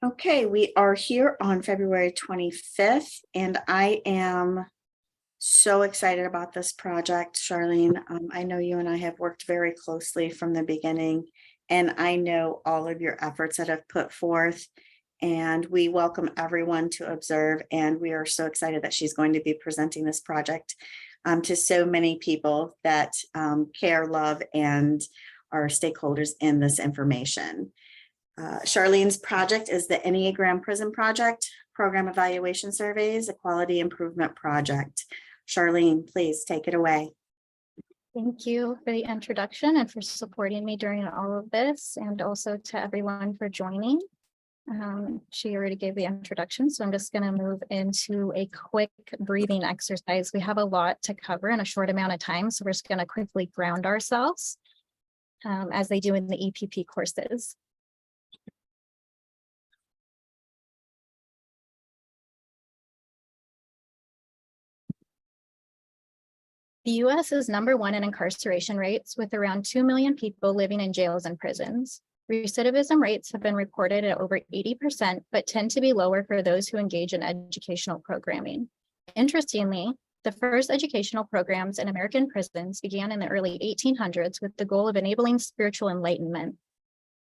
Okay, we are here on February 25th, and I am so excited about this project, Charlene. I know you and I have worked very closely from the beginning, and I know all of your efforts that have put forth, and we welcome everyone to observe, and we are so excited that she's going to be presenting this project to so many people that care, love, and are stakeholders in this information. Charlene's project is the Enneagram Prison Project, Program Evaluation Surveys, a Quality Improvement Project. Charlene, please take it away. Thank you for the introduction and for supporting me during all of this, and also to everyone for joining. She already gave the introduction, so I'm just going to move into a quick breathing exercise. We have a lot to cover in a short amount of time, so we're just going to quickly ground ourselves as they do in the EPP courses. The U.S. is #1 in incarceration rates, with around 2 million people living in jails and prisons. Recidivism rates have been reported at over 80%, but tend to be lower for those who engage in educational programming. Interestingly, the first educational programs in American prisons began in the early 1800s with the goal of enabling spiritual enlightenment.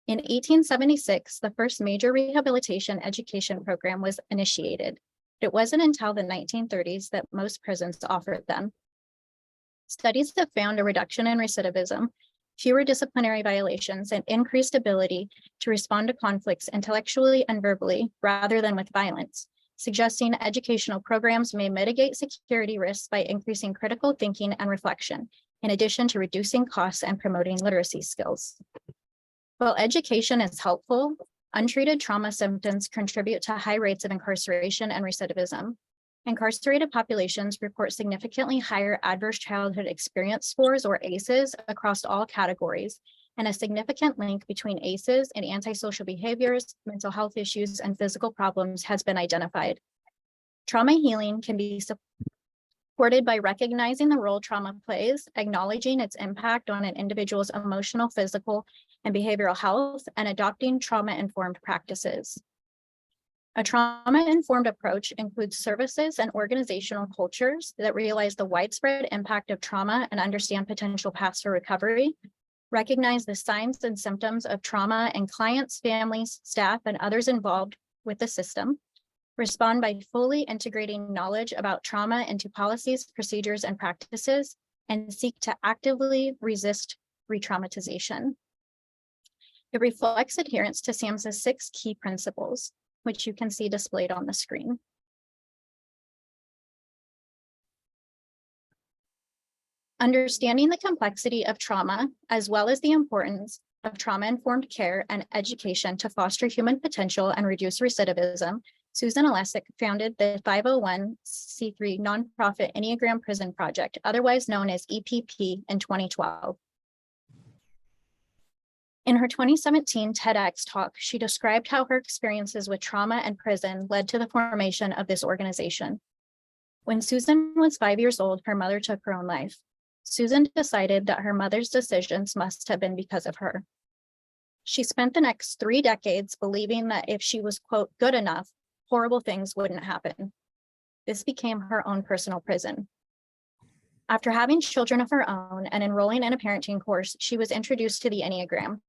In 1876, the first major rehabilitation education program was initiated. It wasn't until the 1930s that most prisons offered them. Studies have found a reduction in recidivism, fewer disciplinary violations, and increased ability to respond to conflicts intellectually and verbally rather than with violence, suggesting educational programs may mitigate security risks by increasing critical thinking and reflection, in addition to reducing costs and promoting literacy skills. While education is helpful, untreated trauma symptoms contribute to high rates of incarceration and recidivism. Incarcerated populations report significantly higher adverse childhood experience scores, or ACEs, across all categories, and a significant link between ACEs and antisocial behaviors, mental health issues, and physical problems has been identified. Trauma healing can be supported by recognizing the role trauma plays, acknowledging its impact on an individual's emotional, physical, and behavioral health, and adopting trauma-informed practices. A trauma-informed approach includes services and organizational cultures that realize the widespread impact of trauma and understand potential paths for recovery, recognize the signs and symptoms of trauma in clients, families, staff, and others involved with the system, respond by fully integrating knowledge about trauma into policies, procedures, and practices, and seek to actively resist re-traumatization. It reflects adherence to SAMHSA's 6 key principles, which you can see displayed on the screen. Understanding the complexity of trauma, as well as the importance of trauma-informed care and education to foster human potential and reduce recidivism, Susan Alesic founded the 501c3 nonprofit Enneagram Prison Project, otherwise known as EPP, in 2012. In her 2017 TEDx talk, she described how her experiences with trauma and prison led to the formation of this organization. When Susan was 5 years old, her mother took her own life. Susan decided that her mother's decisions must have been because of her. She spent the next 3 decades believing that if she was, quote, good enough, horrible things wouldn't happen. This became her own personal prison. After having children of her own and enrolling in a parenting course, she was introduced to the Enneagram.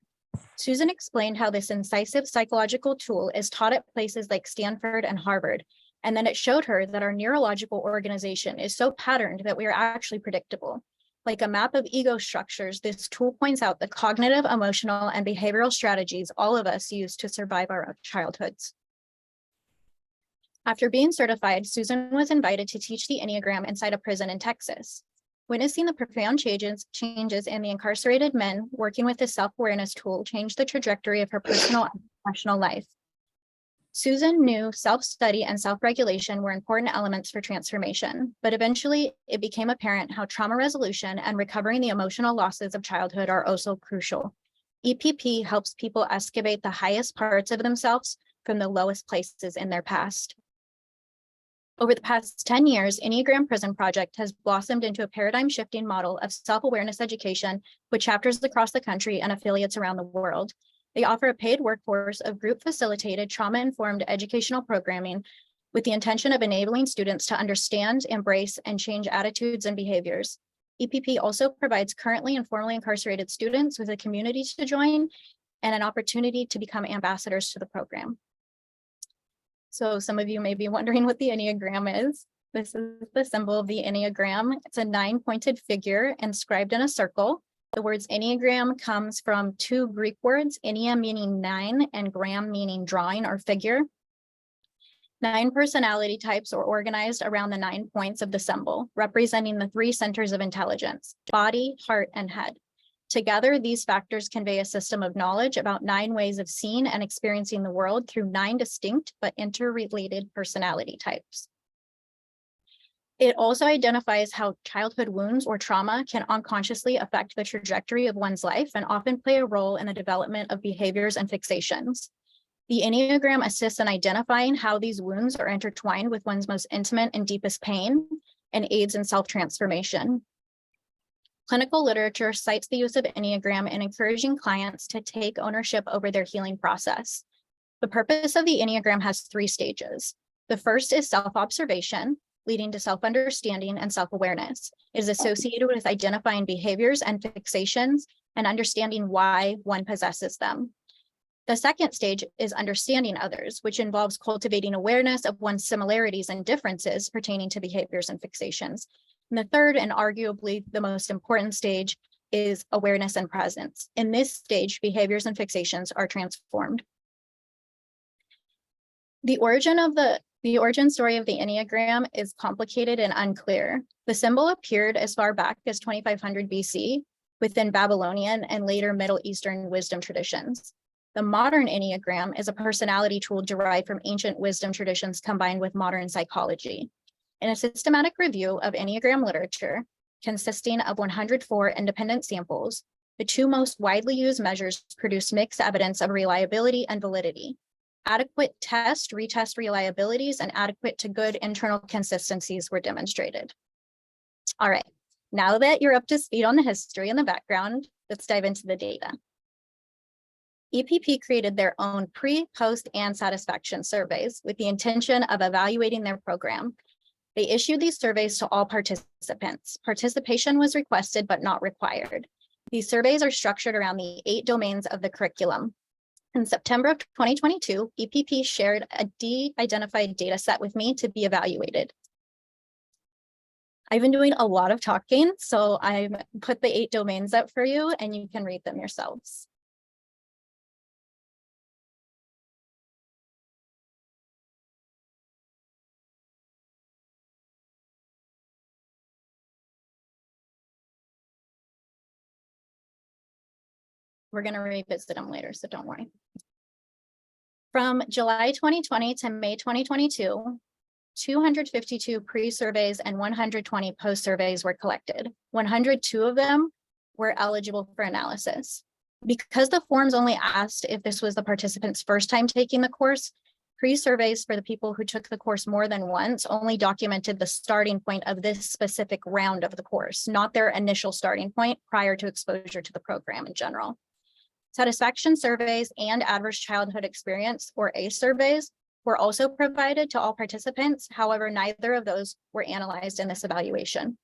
Susan explained how this incisive psychological tool is taught at places like Stanford and Harvard, and then it showed her that our neurological organization is so patterned that we are actually predictable. Like a map of ego structures, this tool points out the cognitive, emotional, and behavioral strategies all of us use to survive our childhoods. After being certified, Susan was invited to teach the Enneagram inside a prison in Texas. Witnessing the profound changes in the incarcerated men working with this self-awareness tool changed the trajectory of her personal and professional life. Susan knew self-study and self-regulation were important elements for transformation, but eventually it became apparent how trauma resolution and recovering the emotional losses of childhood are also crucial. EPP helps people excavate the highest parts of themselves from the lowest places in their past. Over the past 10 years, Enneagram Prison Project has blossomed into a paradigm-shifting model of self-awareness education with chapters across the country and affiliates around the world. They offer a paid workforce of group-facilitated, trauma-informed educational programming with the intention of enabling students to understand, embrace, and change attitudes and behaviors. EPP also provides currently and formerly incarcerated students with a community to join and an opportunity to become ambassadors to the program. So some of you may be wondering what the Enneagram is. This is the symbol of the Enneagram. It's a 9-pointed figure inscribed in a circle. The words Enneagram comes from 2 Greek words, Ennea meaning 9 and gram meaning drawing or figure. 9 personality types are organized around the 9 points of the symbol, representing the 3 centers of intelligence, body, heart, and head. Together, these factors convey a system of knowledge about 9 ways of seeing and experiencing the world through 9 distinct but interrelated personality types. It also identifies how childhood wounds or trauma can unconsciously affect the trajectory of one's life and often play a role in the development of behaviors and fixations. The Enneagram assists in identifying how these wounds are intertwined with one's most intimate and deepest pain and aids in self-transformation. Clinical literature cites the use of Enneagram in encouraging clients to take ownership over their healing process. The purpose of the Enneagram has 3 stages. The first is self-observation, leading to self-understanding and self-awareness. It is associated with identifying behaviors and fixations and understanding why one possesses them. The second stage is understanding others, which involves cultivating awareness of one's similarities and differences pertaining to behaviors and fixations. And the third, and arguably the most important stage, is awareness and presence. In this stage, behaviors and fixations are transformed. The origin story of the Enneagram is complicated and unclear. The symbol appeared as far back as 2500 BC within Babylonian and later Middle Eastern wisdom traditions. The modern Enneagram is a personality tool derived from ancient wisdom traditions combined with modern psychology. In a systematic review of Enneagram literature, consisting of 104 independent samples, the 2 most widely used measures produce mixed evidence of reliability and validity. Adequate retest reliabilities and adequate to good internal consistencies were demonstrated. All right, now that you're up to speed on the history and the background, let's dive into the data. EPP created their own pre, post, and satisfaction surveys with the intention of evaluating their program. They issued these surveys to all participants. Participation was requested but not required. These surveys are structured around the 8 domains of the curriculum. In September of 2022, EPP shared a de-identified data set with me to be evaluated. I've been doing a lot of talking, so I put the 8 domains up for you and you can read them yourselves. We're going to revisit them later, so don't worry. From July 2020 to May 2022, 252 pre-surveys and 120 post-surveys were collected. 102 of them were eligible for analysis. Because the forms only asked if this was the participant's first time taking the course, pre-surveys for the people who took the course more than once only documented the starting point of this specific round of the course, not their initial starting point prior to exposure to the program in general. Satisfaction surveys and adverse childhood experience, or ACE surveys, were also provided to all participants. However, neither of those were analyzed in this evaluation.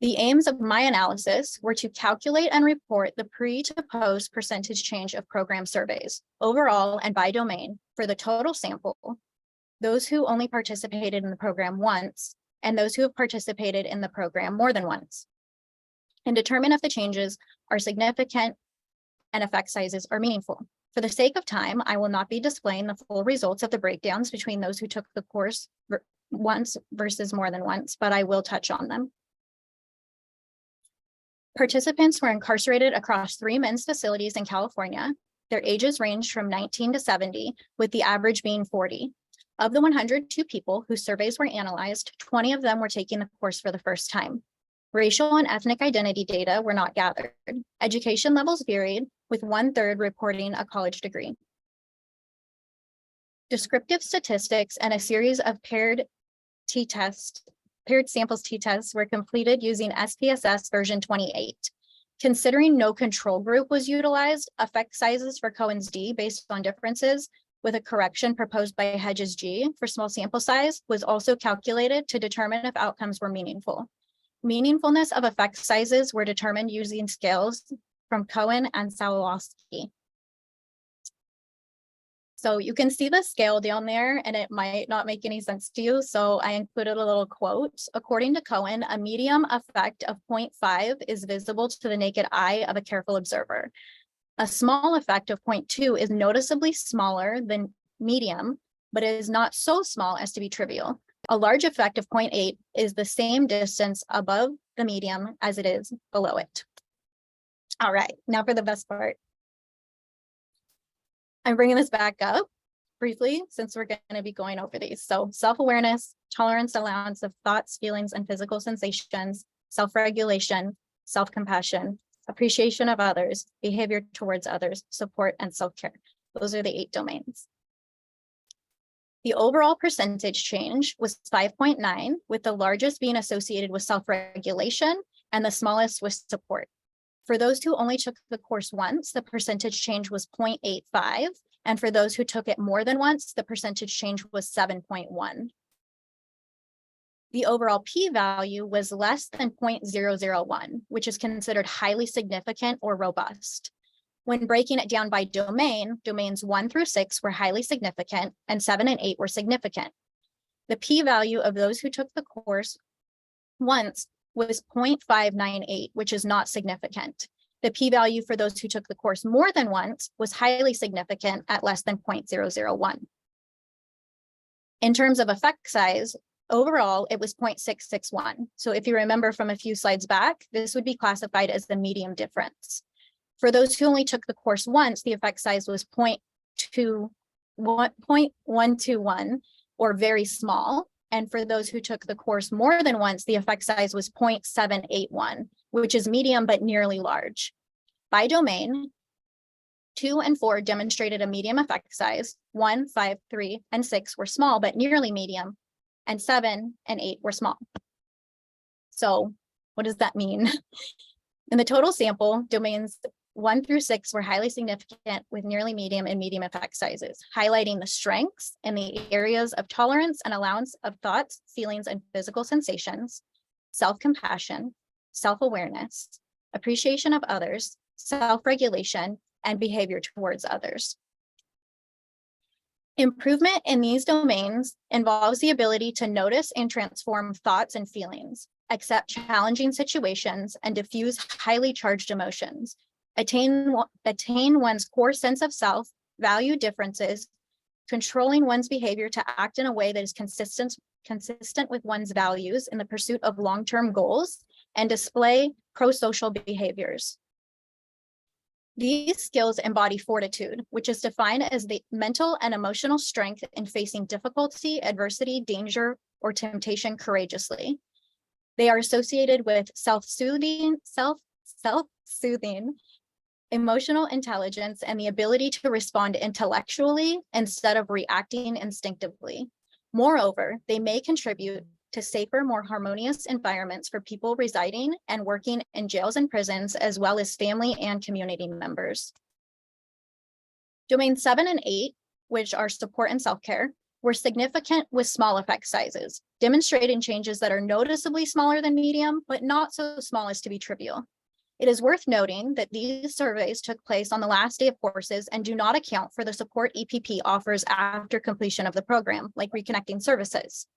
The aims of my analysis were to calculate and report the pre to post percentage change of program surveys, overall and by domain, for the total sample, those who only participated in the program once, and those who have participated in the program more than once, and determine if the changes are significant and effect sizes are meaningful. For the sake of time, I will not be displaying the full results of the breakdowns between those who took the course once versus more than once, but I will touch on them. Participants were incarcerated across 3 men's facilities in California. Their ages ranged from 19 to 70, with the average being 40. Of the 102 people whose surveys were analyzed, 20 of them were taking the course for the first time. Racial and ethnic identity data were not gathered. Education levels varied, with 1/3 reporting a college degree. Descriptive statistics and a series of paired samples t-tests were completed using SPSS version 28. Considering no control group was utilized, effect sizes for Cohen's D based on differences with a correction proposed by Hedges G for small sample size was also calculated to determine if outcomes were meaningful. Meaningfulness of effect sizes were determined using scales from Cohen and Sawalowski. So you can see the scale down there and it might not make any sense to you. So I included a little quote. According to Cohen, a medium effect of 0.5 is visible to the naked eye of a careful observer. A small effect of 0.2 is noticeably smaller than medium, but it is not so small as to be trivial. A large effect of 0.8 is the same distance above the medium as it is below it. All right, now for the best part. I'm bringing this back up briefly since we're going to be going over these. So self-awareness, tolerance, allowance of thoughts, feelings, and physical sensations, self-regulation, self-compassion, appreciation of others, behavior towards others, support, and self-care. Those are the 8 domains. The overall percentage change was 5.9, with the largest being associated with self-regulation and the smallest with support. For those who only took the course once, the percentage change was 0.85. And for those who took it more than once, the percentage change was 7.1. The overall p-value was less than 0.001, which is considered highly significant or robust. When breaking it down by domain, domains 1 through 6 were highly significant and 7 and 8 were significant. The p-value of those who took the course once was 0.598, which is not significant. The p-value for those who took the course more than once was highly significant at less than 0.001. In terms of effect size, overall, it was 0.661. So if you remember from a few slides back, this would be classified as the medium difference. For those who only took the course once, the effect size was 0.121 or very small. And for those who took the course more than once, the effect size was 0.781, which is medium but nearly large. By domain, 2 and 4 demonstrated a medium effect size, 1, 5, 3, and 6 were small but nearly medium, and 7 and 8 were small. So what does that mean? In the total sample, domains 1 through 6 were highly significant with nearly medium and medium effect sizes, highlighting the strengths in the areas of tolerance and allowance of thoughts, feelings, and physical sensations, self-compassion, self-awareness, appreciation of others, self-regulation, and behavior towards others. Improvement in these domains involves the ability to notice and transform thoughts and feelings, accept challenging situations, and diffuse highly charged emotions, attain one's core sense of self, value differences, controlling one's behavior to act in a way that is consistent with one's values in the pursuit of long-term goals, and display pro-social behaviors. These skills embody fortitude, which is defined as the mental and emotional strength in facing difficulty, adversity, danger, or temptation courageously. They are associated with self-soothing, emotional intelligence, and the ability to respond intellectually instead of reacting instinctively. Moreover, they may contribute to safer, more harmonious environments for people residing and working in jails and prisons, as well as family and community members. Domains 7 and 8, which are support and self-care, were significant with small effect sizes, demonstrating changes that are noticeably smaller than medium, but not so small as to be trivial. It is worth noting that these surveys took place on the last day of courses and do not account for the support EPP offers after completion of the program, like reconnecting services.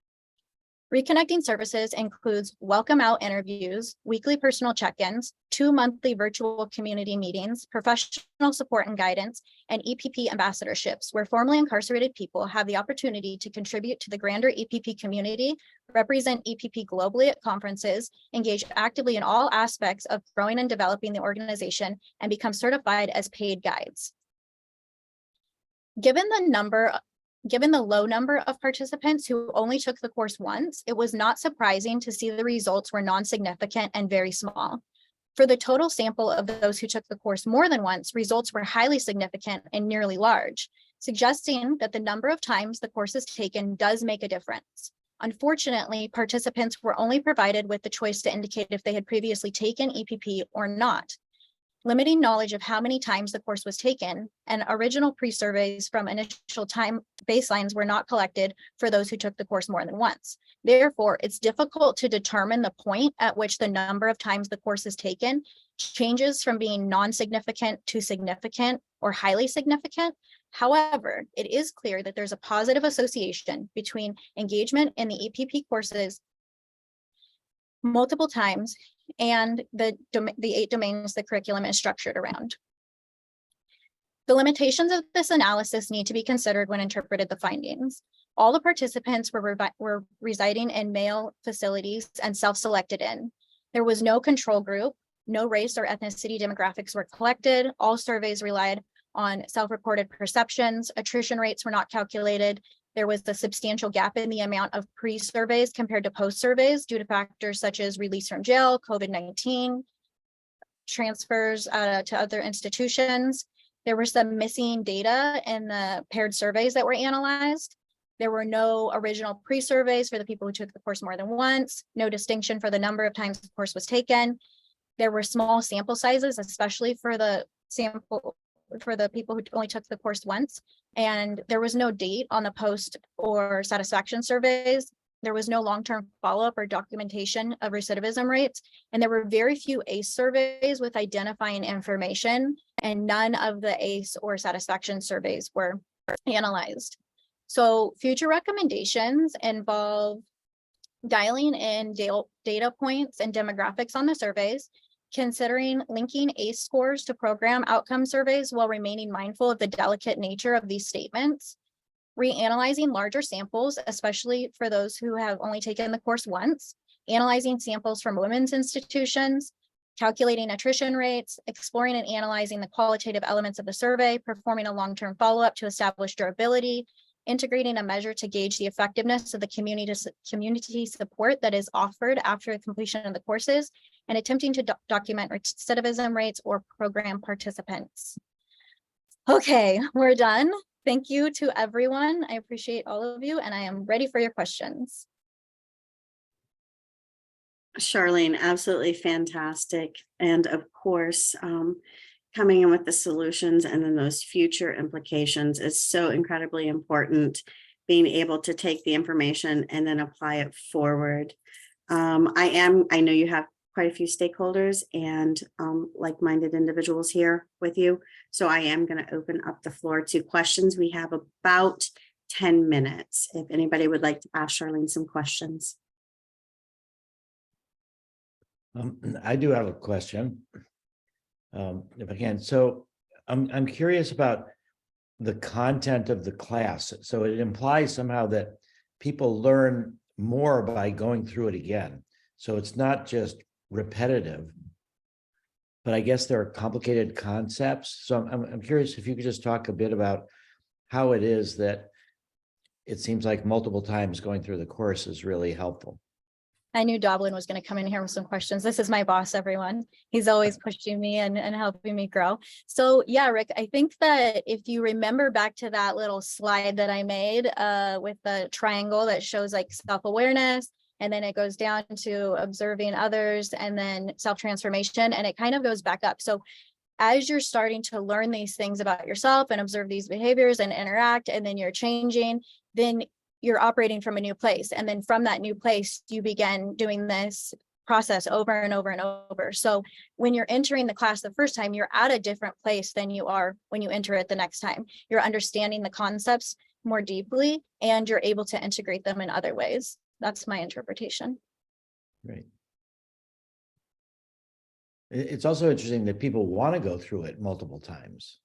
Reconnecting services includes welcome out interviews, weekly personal check-ins, 2 monthly virtual community meetings, professional support and guidance, and EPP ambassadorships, where formerly incarcerated people have the opportunity to contribute to the grander EPP community, represent EPP globally at conferences, engage actively in all aspects of growing and developing the organization, and become certified as paid guides. Given the low number of participants who only took the course once, it was not surprising to see the results were non-significant and very small. For the total sample of those who took the course more than once, results were highly significant and nearly large, suggesting that the number of times the course is taken does make a difference. Unfortunately, participants were only provided with the choice to indicate if they had previously taken EPP or not. limiting knowledge of how many times the course was taken, and original pre-surveys from initial time baselines were not collected for those who took the course more than once. Therefore, it's difficult to determine the point at which the number of times the course is taken changes from being non-significant to significant or highly significant. However, it is clear that there's a positive association between engagement in the EPP courses multiple times and the 8 domains the curriculum is structured around. The limitations of this analysis need to be considered when interpreted the findings. All the participants were residing in male facilities and self-selected in. There was no control group, no race or ethnicity demographics were collected. All surveys relied on self-reported perceptions. Attrition rates were not calculated. There was a substantial gap in the amount of pre-surveys compared to post-surveys due to factors such as release from jail, COVID-19, transfers to other institutions. There were some missing data in the paired surveys that were analyzed. There were no original pre-surveys for the people who took the course more than once, no distinction for the number of times the course was taken. There were small sample sizes, especially for the people who only took the course once. And there was no date on the post or satisfaction surveys. There was no long-term follow-up or documentation of recidivism rates. And there were very few ACE surveys with identifying information, and none of the ACE or satisfaction surveys were analyzed. So future recommendations involve dialing in data points and demographics on the surveys, considering linking ACE scores to program outcome surveys while remaining mindful of the delicate nature of these statements, reanalyzing larger samples, especially for those who have only taken the course once, analyzing samples from women's institutions, calculating attrition rates, exploring and analyzing the qualitative elements of the survey, performing a long-term follow-up to establish durability, integrating a measure to gauge the effectiveness of the community support that is offered after the completion of the courses, and attempting to document recidivism rates or program participants. Okay, we're done. Thank you to everyone. I appreciate all of you, and I am ready for your questions. Charlene, absolutely fantastic. And of course, coming in with the solutions and then those future implications is so incredibly important, being able to take the information and then apply it forward. I know you have quite a few stakeholders and like-minded individuals here with you. So I am going to open up the floor to questions. We have about 10 minutes. If anybody would like to ask Charlene some questions. I do have a question, if I can. So I'm curious about the content of the class. So it implies somehow that people learn more by going through it again. So it's not just repetitive, but I guess there are complicated concepts. So I'm curious if you could just talk a bit about how it is that it seems like multiple times going through the course is really helpful. I knew Doblin was going to come in here with some questions. This is my boss, everyone. He's always pushing me and helping me grow. So yeah, Rick, I think that if you remember back to that little slide that I made with the triangle that shows like self-awareness, and then it goes down to observing others and then self-transformation, and it kind of goes back up. So as you're starting to learn these things about yourself and observe these behaviors and interact, and then you're changing, then you're operating from a new place. And then from that new place, you begin doing this process over and over and over. So when you're entering the class the first time, you're at a different place than you are when you enter it the next time. You're understanding the concepts more deeply, and you're able to integrate them in other ways. That's my interpretation. Right. It's also interesting that people want to go through it multiple times.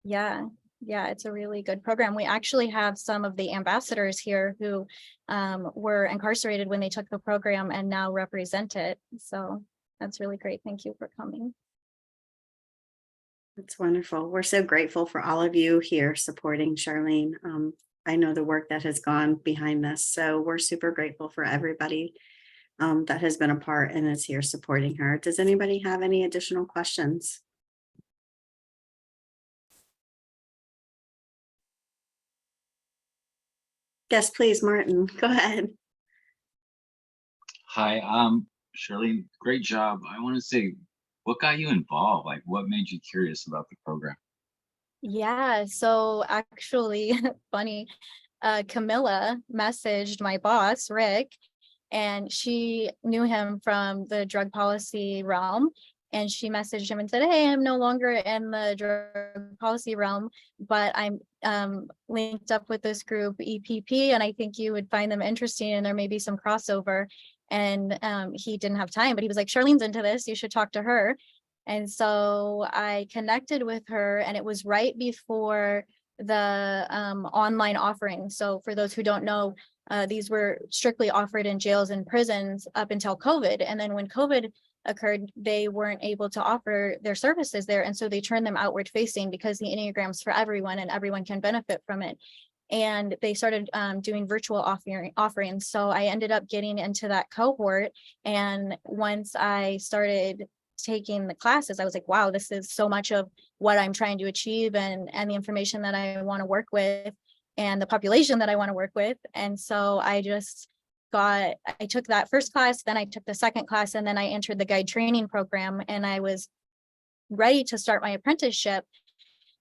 Yeah, it's a really good program. We actually have some of the ambassadors here who were incarcerated when they took the program and now represent it. So that's really great. Thank you for coming. That's wonderful. We're so grateful for all of you here supporting Charlene. I know the work that has gone behind this, so we're super grateful for everybody that has been a part and is here supporting her. Does anybody have any additional questions? Yes, please, Martin, go ahead. Hi, Charlene, great job. I want to say what got you involved? Like, what made you curious about the program? Yeah, so actually, funny, Camilla messaged my boss, Rick, and she knew him from the drug policy realm. And she messaged him and said, "Hey, I'm no longer in the drug policy realm, but I'm linked up with this group, EPP, and I think you would find them interesting and there may be some crossover." And he didn't have time, but he was like, "Charlene's into this, you should talk to her." And so I connected with her, and it was right before the online offering. So for those who don't know, these were strictly offered in jails and prisons up until COVID. And then when COVID occurred, they weren't able to offer their services there. And so they turned them outward facing because the Enneagram's for everyone and everyone can benefit from it. And they started doing virtual offerings. So I ended up getting into that cohort. And once I started taking the classes, I was like, wow, this is so much of what I'm trying to achieve and the information that I want to work with and the population that I want to work with. And so I took that first class, then I took the second class, and then I entered the guide training program, and I was ready to start my apprenticeship,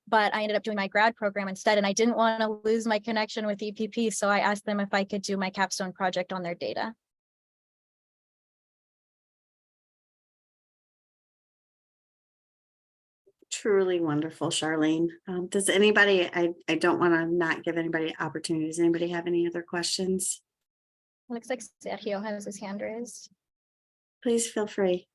but I ended up doing my grad program instead. And I didn't want to lose my connection with EPP. So I asked them if I could do my capstone project on their data. Truly wonderful, Charlene. Does anybody, I don't want to not give anybody opportunity. Does anybody have any other questions? Looks like Sergio has his hand raised. Please feel free.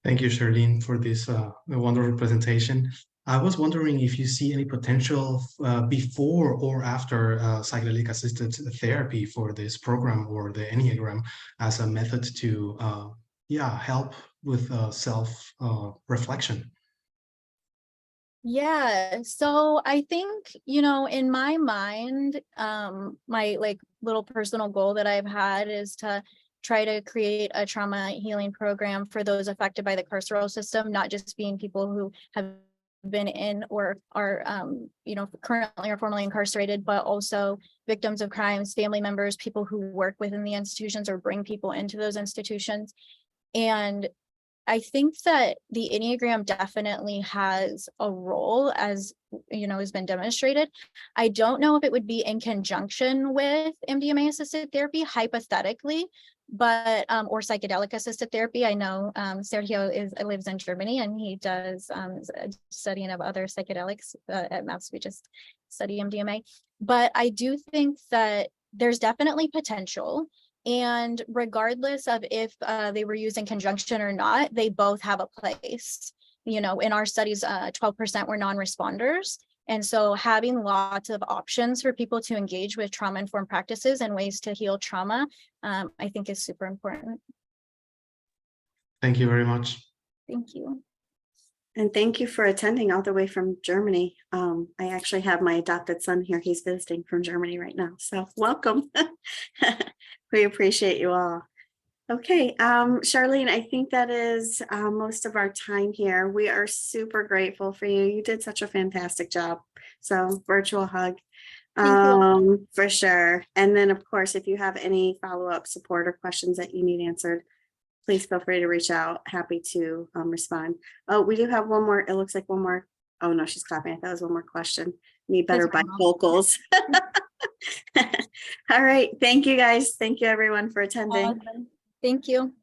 Thank you, Charlene, for this wonderful presentation. I was wondering if you see any potential before or after psychedelic-assisted therapy for this program or the Enneagram as a method to help with self-reflection. Yeah, so I think, in my mind, my little personal goal that I've had is to try to create a trauma healing program for those affected by the carceral system, not just being people who have been in or are, currently or formerly incarcerated, but also victims of crimes, family members, people who work within the institutions or bring people into those institutions. And I think that the Enneagram definitely has a role, as has been demonstrated. I don't know if it would be in conjunction with MDMA-assisted therapy, hypothetically, but or psychedelic-assisted therapy. I know Sergio lives in Germany, and he does studying of other psychedelics. At MAPS, we just study MDMA. But I do think that there's definitely potential. And regardless of if they were used in conjunction or not, they both have a place. In our studies, 12% were non-responders. And so having lots of options for people to engage with trauma-informed practices and ways to heal trauma, I think is super important. Thank you very much. Thank you. And thank you for attending all the way from Germany. I actually have my adopted son here. He's visiting from Germany right now. So welcome. We appreciate you all. Okay, Charlene, I think that is most of our time here. We are super grateful for you. You did such a fantastic job. So virtual hug for sure. And then of course, if you have any follow-up support or questions that you need answered, please feel free to reach out. Happy to respond. Oh, we do have one more. It looks like one more. Oh no, she's clapping. I thought it was one more question. Need better bifocals. All right. Thank you guys. Thank you everyone for attending. Awesome. Thank you.